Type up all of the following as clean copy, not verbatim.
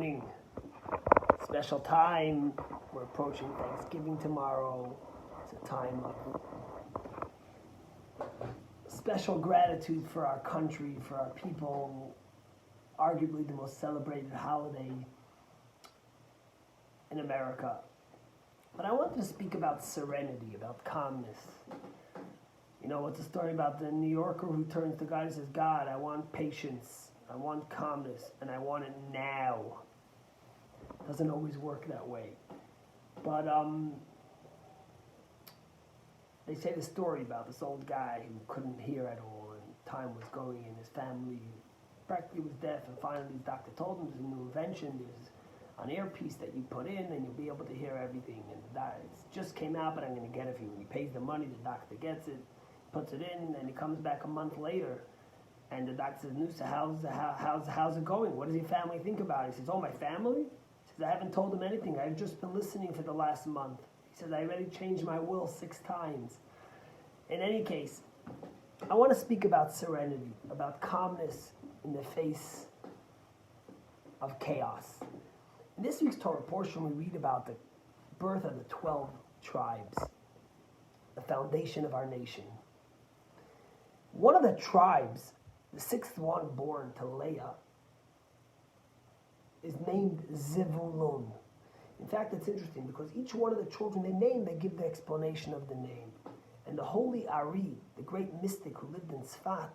morning. Special time. We're approaching Thanksgiving tomorrow. It's a time of special gratitude for our country, for our people. Arguably the most celebrated holiday in America. But I wanted to speak about serenity, about calmness. You know, what's the story about the New Yorker who turns to God and says, God, I want patience, I want calmness, and I want it now. Doesn't always work that way. But they say the story about this old guy who couldn't hear at all, and time was going, and his family practically was deaf, and finally his doctor told him there's a new invention, there's an earpiece that you put in and you'll be able to hear everything. And it just came out, but I'm going to get it for you. And he pays the money, the doctor gets it, puts it in, and he comes back a month later. And the doctor says, Noosa, how's it going? What does your family think about it? He says, oh, my family? He says, I haven't told them anything. I've just been listening for the last month. He says, I already changed my will 6 times. In any case, I want to speak about serenity, about calmness in the face of chaos. In this week's Torah portion, we read about the birth of the 12 tribes, the foundation of our nation. One of the tribes, the 6th one born to Leah, is named Zebulon. In fact, it's interesting because each one of the children they give the explanation of the name. And the holy Ari, the great mystic who lived in Sfat,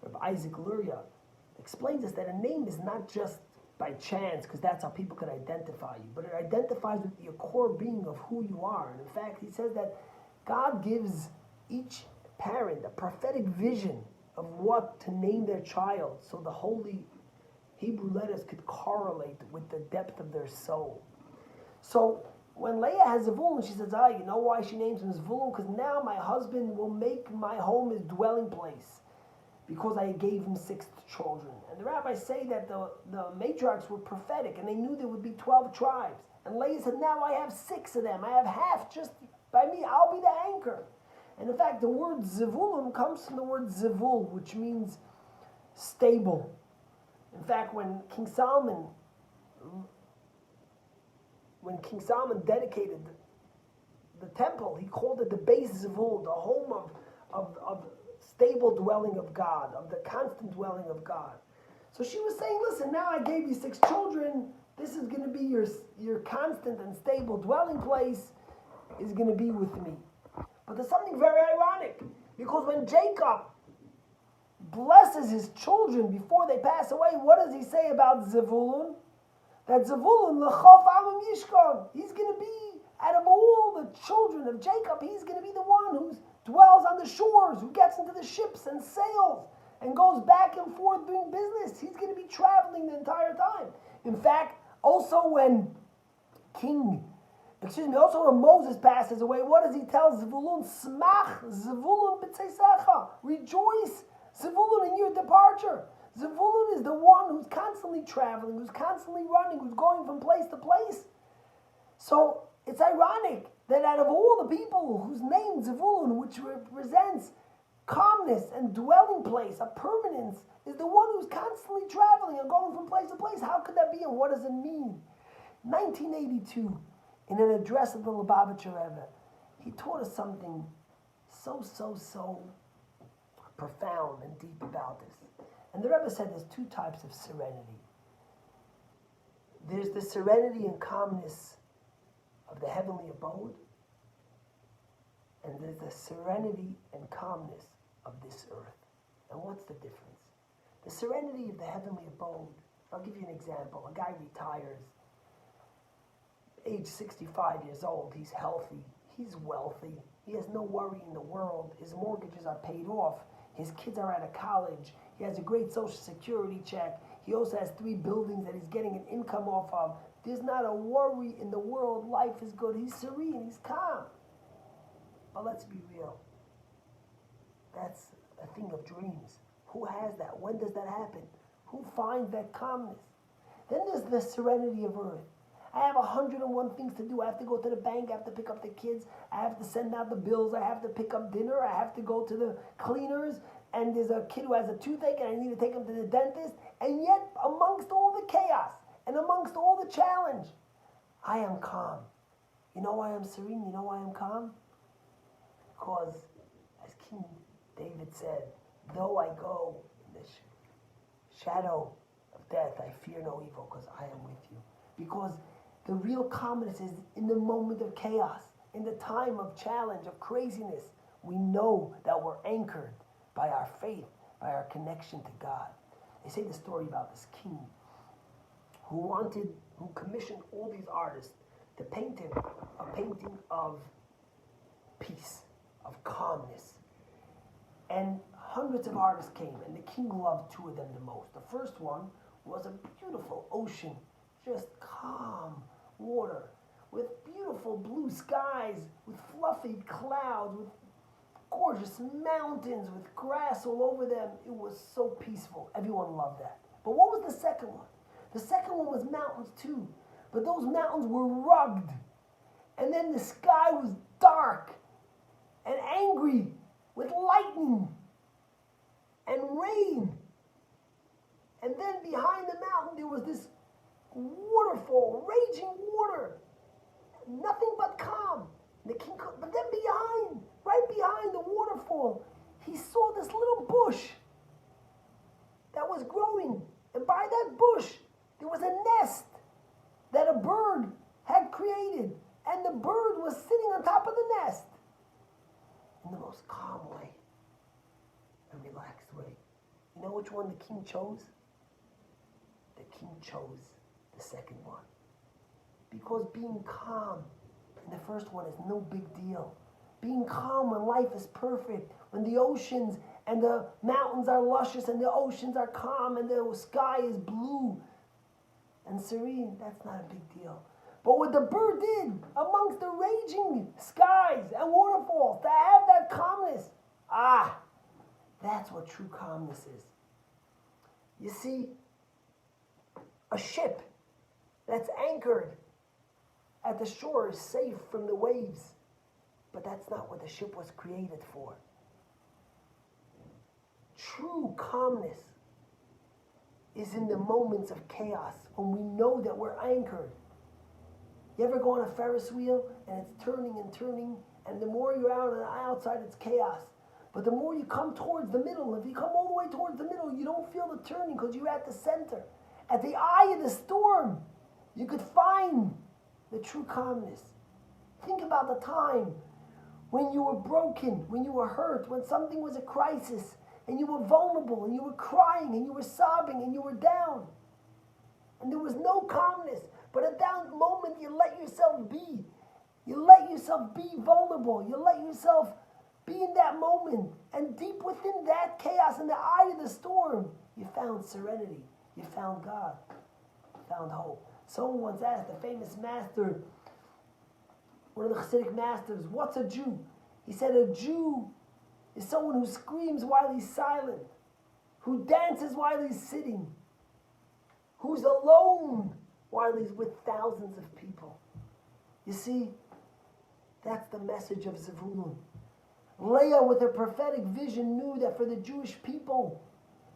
Rabbi Isaac Leah, explains us that a name is not just by chance, because that's how people can identify you, but it identifies with your core being of who you are. And in fact, he says that God gives each parent a prophetic vision of what to name their child, so the holy Hebrew letters could correlate with the depth of their soul. So when Leah has Zebulun, she says, you know why she names him Zebulun? Because now my husband will make my home his dwelling place, because I gave him 6 children. And the rabbis say that the matriarchs were prophetic, and they knew there would be 12 tribes. And Leah said, now I have 6 of them. I have half just by me. I'll be the anchor. And in fact, the word Zevulun comes from the word Zevul, which means stable. In fact, when King Solomon dedicated the temple, he called it the Beis Zevul, the home of stable dwelling of God, of the constant dwelling of God. So she was saying, listen, now I gave you 6 children. This is going to be your constant and stable dwelling place is going to be with me. But there's something very ironic, because when Jacob blesses his children before they pass away, what does he say about Zebulun? That Zebulun, l'chof amim yishkon, he's going to be, out of all the children of Jacob, he's going to be the one who dwells on the shores, who gets into the ships and sails and goes back and forth doing business. He's going to be traveling the entire time. In fact, also when Moses passes away, what does he tell Zebulun? Smach Zebulun b'tzeisecha. Rejoice, Zebulun, in your departure. Zebulun is the one who's constantly traveling, who's constantly running, who's going from place to place. So it's ironic that out of all the people whose name Zebulun, which represents calmness and dwelling place, a permanence, is the one who's constantly traveling and going from place to place. How could that be, and what does it mean? 1982, in an address of the Lubavitcher Rebbe, he taught us something so profound and deep about this. And the Rebbe said there's 2 types of serenity. There's the serenity and calmness of the heavenly abode, and there's the serenity and calmness of this earth. And what's the difference? The serenity of the heavenly abode, I'll give you an example. A guy retires, age 65 years old, he's healthy, he's wealthy, he has no worry in the world, his mortgages are paid off, his kids are out of college, he has a great social security check, he also has 3 buildings that he's getting an income off of. There's not a worry in the world, life is good, he's serene, he's calm. But let's be real, that's a thing of dreams. Who has that? When does that happen? Who finds that calmness? Then there's the serenity of earth. I have 101 things to do. I have to go to the bank. I have to pick up the kids. I have to send out the bills. I have to pick up dinner. I have to go to the cleaners. And there's a kid who has a toothache and I need to take him to the dentist. And yet, amongst all the chaos And amongst all the challenge, I am calm. You know why I'm serene? You know why I'm calm? Because, as King David said, though I go in the shadow of death, I fear no evil because I am with you. Because the real calmness is in the moment of chaos, in the time of challenge, of craziness. We know that we're anchored by our faith, by our connection to God. They say the story about this king who commissioned all these artists to paint him a painting of peace, of calmness. And hundreds of artists came, and the king loved two of them the most. The first one was a beautiful ocean, just calm water, with beautiful blue skies, with fluffy clouds, with gorgeous mountains, with grass all over them. It was so peaceful. Everyone loved that. But what was the second one? The second one was mountains too, but those mountains were rugged. And then the sky was dark and angry with lightning and rain. And then behind the mountain there was this waterfall, raging water. Nothing but calm. The king could, but then right behind the waterfall, he saw this little bush that was growing. And by that bush, there was a nest that a bird had created. And the bird was sitting on top of the nest in the most calm way and relaxed way. You know which one the king chose? The king chose the second one. Because being calm in the first one is no big deal. Being calm when life is perfect, when the oceans and the mountains are luscious and the oceans are calm and the sky is blue and serene, that's not a big deal. But what the bird did amongst the raging skies and waterfalls, to have that calmness, that's what true calmness is. You see, a ship that's anchored at the shore is safe from the waves, but that's not what the ship was created for. True calmness is in the moments of chaos when we know that we're anchored. You ever go on a Ferris wheel and it's turning and turning, and the more you're out on the outside, it's chaos. But the more you come towards the middle, if you come all the way towards the middle, you don't feel the turning because you're at the center. At the eye of the storm, you could find the true calmness. Think about the time when you were broken, when you were hurt, when something was a crisis, and you were vulnerable, and you were crying, and you were sobbing, and you were down. And there was no calmness. But at that moment, you let yourself be. You let yourself be vulnerable. You let yourself be in that moment. And deep within that chaos, in the eye of the storm, you found serenity. You found God. You found hope. Someone once asked a famous master, one of the Hasidic masters, what's a Jew? He said a Jew is someone who screams while he's silent, who dances while he's sitting, who's alone while he's with thousands of people. You see, that's the message of Zebulon. Leah, with her prophetic vision, knew that for the Jewish people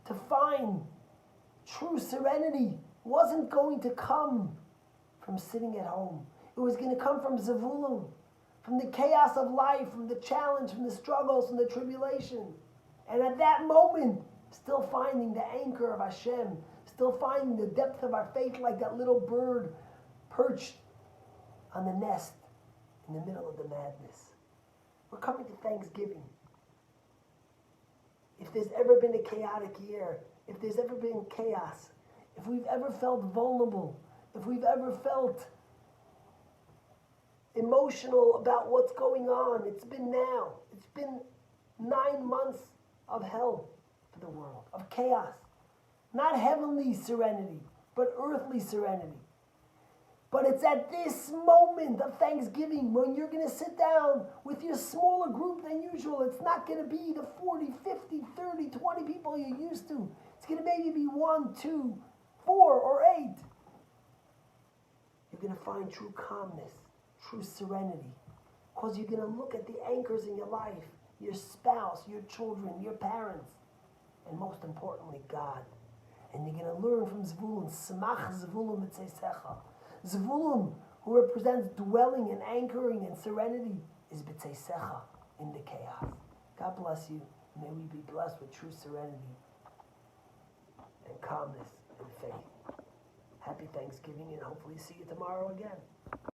to find true serenity wasn't going to come from sitting at home. It was going to come from Zebulon, from the chaos of life, from the challenge, from the struggles, from the tribulation. And at that moment, still finding the anchor of Hashem, still finding the depth of our faith like that little bird perched on the nest in the middle of the madness. We're coming to Thanksgiving. If there's ever been a chaotic year, if there's ever been chaos, if we've ever felt vulnerable, if we've ever felt emotional about what's going on, it's been now. It's been 9 months of hell for the world, of chaos. Not heavenly serenity, but earthly serenity. But it's at this moment of Thanksgiving when you're going to sit down with your smaller group than usual. It's not going to be the 40, 50, 30, 20 people you're used to. It's going to maybe be 1, 2, 4, or 8. You're going to find true calmness, true serenity. Because you're going to look at the anchors in your life, your spouse, your children, your parents, and most importantly, God. And you're going to learn from Zebulun, Smach Zebulun B'tzeisecha. Zebulun, who represents dwelling and anchoring and serenity, is B'tzeisecha, in the chaos. God bless you. May we be blessed with true serenity and calmness and faith. Happy Thanksgiving, and hopefully see you tomorrow again.